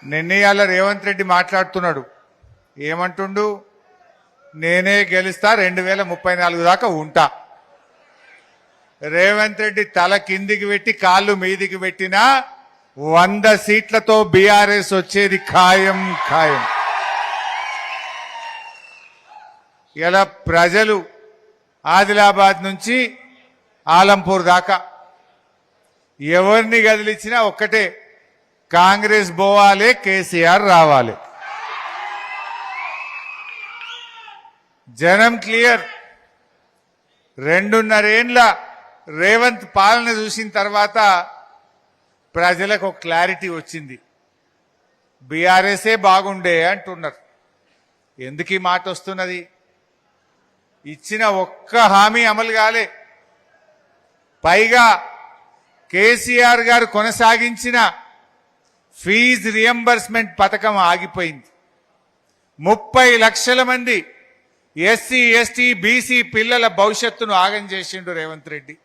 నిన్నయాల రేవంత్ రెడ్డి మాట్లాడుతున్నాడు. ఏమంటుండు? నేనే గెలుస్తా, 2034 దాకా ఉంటా. రేవంత్ రెడ్డి తల కిందికి పెట్టి కాళ్ళు మీదికి పెట్టినా 100 సీట్లతో బీఆర్ఎస్ వచ్చేది ఖాయం ఖాయం. ఇలా ప్రజలు ఆదిలాబాద్ నుంచి ఆలంపూర్ దాకా ఎవరిని కదిలించినా ఒక్కటే, కాంగ్రెస్ పోవాలి, కేసీఆర్ రావాలి. జనం క్లియర్. 2.5 ఏండ్ల రేవంత్ పాలన చూసిన తర్వాత ప్రజలకు ఒక క్లారిటీ వచ్చింది. బీఆర్ఎస్ఏ బాగుండే అంటున్నారు. ఎందుకు ఈ మాట వస్తున్నది? ఇచ్చిన ఒక్క హామీ అమలు కాలే. పైగా కేసీఆర్ గారు కొనసాగించిన ఫీజు రియంబర్స్మెంట్ పథకం ఆగిపోయింది. 30 లక్షల మంది ఎస్సీ, ఎస్టీ, బీసీ పిల్లల భవిష్యత్తును ఆగం చేసిండు రేవంత్ రెడ్డి.